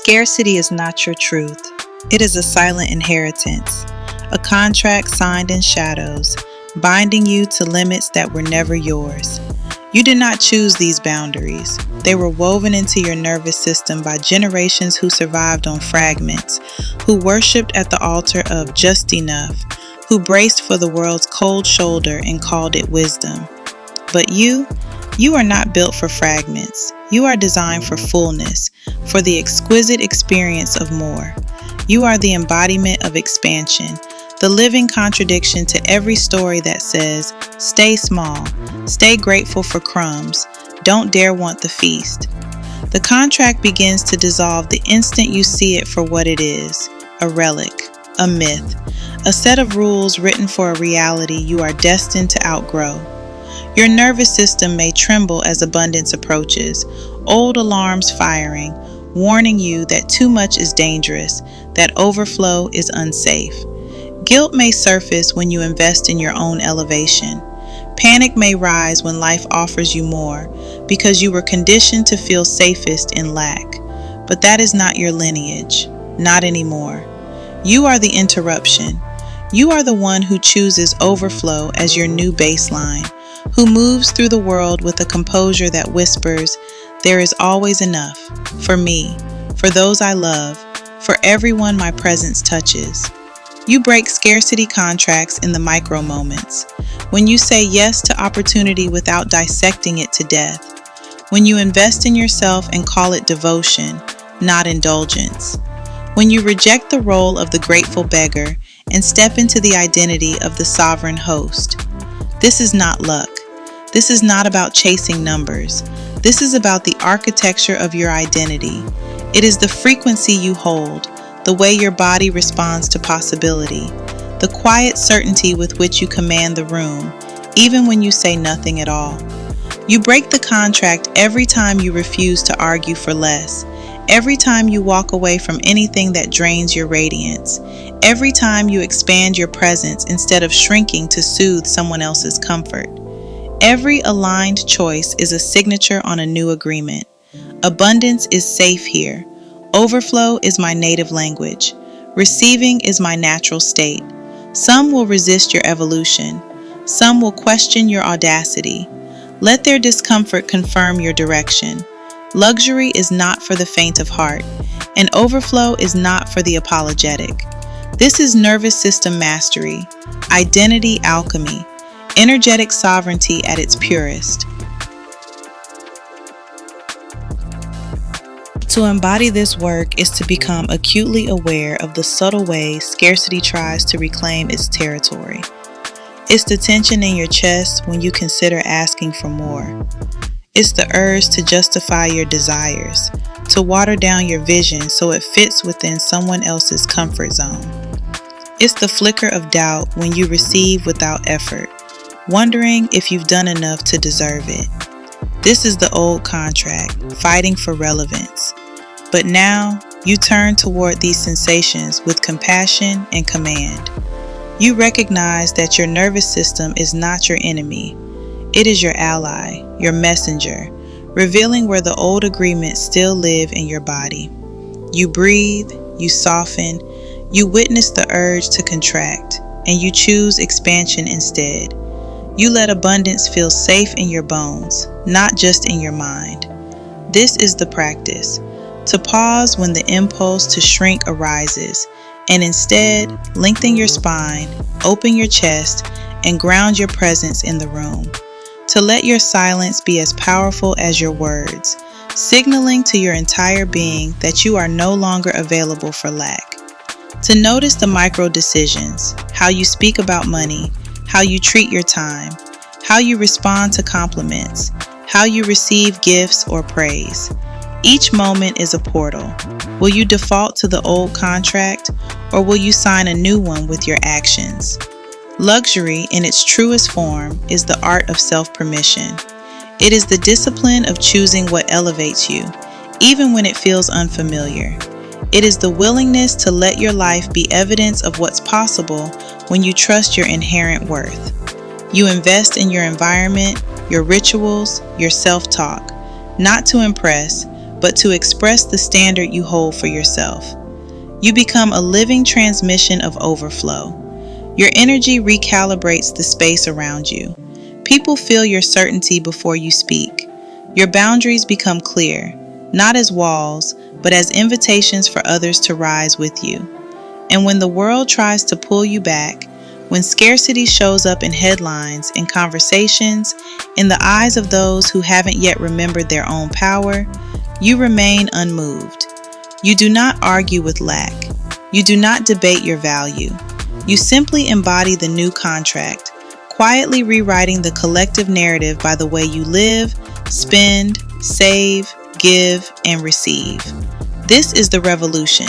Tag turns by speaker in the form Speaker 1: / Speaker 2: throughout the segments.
Speaker 1: Scarcity is not your truth. It is a silent inheritance, a contract signed in shadows, binding you to limits that were never yours. You did not choose these boundaries. They were woven into your nervous system by generations who survived on fragments, who worshipped at the altar of just enough, who braced for the world's cold shoulder and called it wisdom. But you are not built for fragments. You are designed for fullness, for the exquisite experience of more. You are the embodiment of expansion, the living contradiction to every story that says, stay small, stay grateful for crumbs, don't dare want the feast. The contract begins to dissolve the instant you see it for what it is, a relic, a myth, a set of rules written for a reality you are destined to outgrow. Your nervous system may tremble as abundance approaches, old alarms firing, warning you that too much is dangerous, that overflow is unsafe. Guilt may surface when you invest in your own elevation. Panic may rise when life offers you more, because you were conditioned to feel safest in lack. But that is not your lineage, not anymore. You are the interruption. You are the one who chooses overflow as your new baseline, who moves through the world with a composure that whispers, there is always enough, for me, for those I love, for everyone my presence touches. You break scarcity contracts in the micro moments, when you say yes to opportunity without dissecting it to death, when you invest in yourself and call it devotion, not indulgence, when you reject the role of the grateful beggar and step into the identity of the sovereign host. This is not luck. This is not about chasing numbers. This is about the architecture of your identity. It is the frequency you hold, the way your body responds to possibility, the quiet certainty with which you command the room, even when you say nothing at all. You break the contract every time you refuse to argue for less, every time you walk away from anything that drains your radiance, every time you expand your presence instead of shrinking to soothe someone else's comfort. Every aligned choice is a signature on a new agreement. Abundance is safe here. Overflow is my native language. Receiving is my natural state. Some will resist your evolution. Some will question your audacity. Let their discomfort confirm your direction. Luxury is not for the faint of heart, and overflow is not for the apologetic. This is nervous system mastery, identity alchemy, energetic sovereignty at its purest. To embody this work is to become acutely aware of the subtle ways scarcity tries to reclaim its territory. It's the tension in your chest when you consider asking for more. It's the urge to justify your desires, to water down your vision so it fits within someone else's comfort zone. It's the flicker of doubt when you receive without effort, wondering if you've done enough to deserve it. This is the old contract, fighting for relevance. But now, you turn toward these sensations with compassion and command. You recognize that your nervous system is not your enemy. It is your ally, your messenger, revealing where the old agreements still live in your body. You breathe, you soften, you witness the urge to contract, and you choose expansion instead. You let abundance feel safe in your bones, not just in your mind. This is the practice, to pause when the impulse to shrink arises, and instead lengthen your spine, open your chest, and ground your presence in the room. To let your silence be as powerful as your words, signaling to your entire being that you are no longer available for lack. To notice the micro decisions, how you speak about money, how you treat your time, how you respond to compliments, how you receive gifts or praise. Each moment is a portal. Will you default to the old contract, or will you sign a new one with your actions? Luxury, in its truest form, is the art of self-permission. It is the discipline of choosing what elevates you, even when it feels unfamiliar. It is the willingness to let your life be evidence of what's possible when you trust your inherent worth. You invest in your environment, your rituals, your self-talk, not to impress, but to express the standard you hold for yourself. You become a living transmission of overflow. Your energy recalibrates the space around you. People feel your certainty before you speak. Your boundaries become clear, not as walls, but as invitations for others to rise with you. And when the world tries to pull you back, when scarcity shows up in headlines, in conversations, in the eyes of those who haven't yet remembered their own power, you remain unmoved. You do not argue with lack. You do not debate your value. You simply embody the new contract, quietly rewriting the collective narrative by the way you live, spend, save, give, and receive. This is the revolution.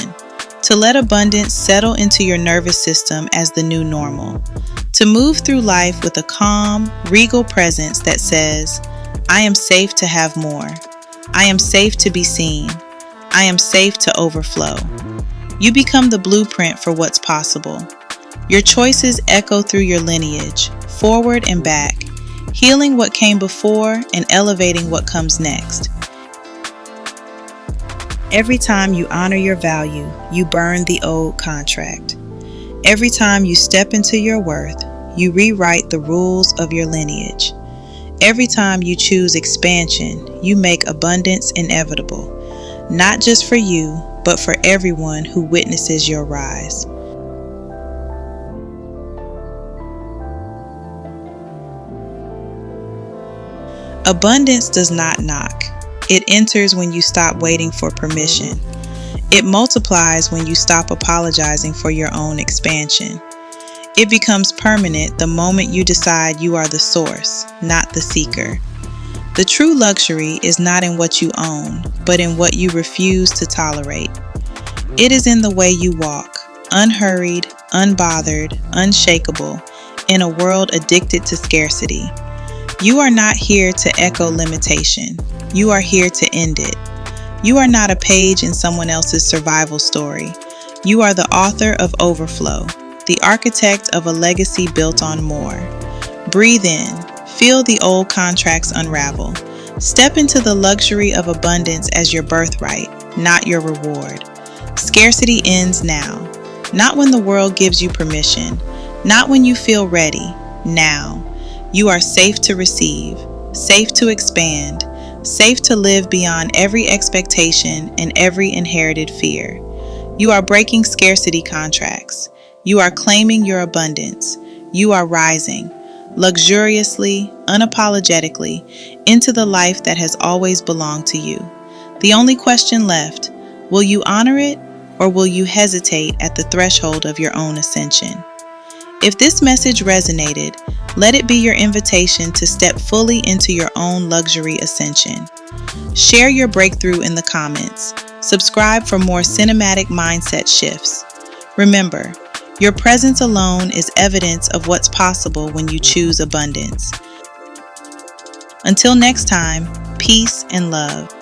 Speaker 1: To let abundance settle into your nervous system as the new normal. To move through life with a calm, regal presence that says, I am safe to have more. I am safe to be seen. I am safe to overflow. You become the blueprint for what's possible. Your choices echo through your lineage, forward and back, healing what came before and elevating what comes next. Every time you honor your value, you burn the old contract. Every time you step into your worth, you rewrite the rules of your lineage. Every time you choose expansion, you make abundance inevitable, not just for you, but for everyone who witnesses your rise. Abundance does not knock. It enters when you stop waiting for permission. It multiplies when you stop apologizing for your own expansion. It becomes permanent the moment you decide you are the source, not the seeker. The true luxury is not in what you own, but in what you refuse to tolerate. It is in the way you walk, unhurried, unbothered, unshakable, in a world addicted to scarcity. You are not here to echo limitation. You are here to end it. You are not a page in someone else's survival story. You are the author of Overflow, the architect of a legacy built on more. Breathe in. Feel the old contracts unravel. Step into the luxury of abundance as your birthright, not your reward. Scarcity ends now. Not when the world gives you permission. Not when you feel ready. Now. You are safe to receive, safe to expand, safe to live beyond every expectation and every inherited fear. You are breaking scarcity contracts. You are claiming your abundance. You are rising, luxuriously, unapologetically, into the life that has always belonged to you. The only question left, will you honor it, or will you hesitate at the threshold of your own ascension? If this message resonated, let it be your invitation to step fully into your own luxury ascension. Share your breakthrough in the comments. Subscribe for more cinematic mindset shifts. Remember, your presence alone is evidence of what's possible when you choose abundance. Until next time, peace and love.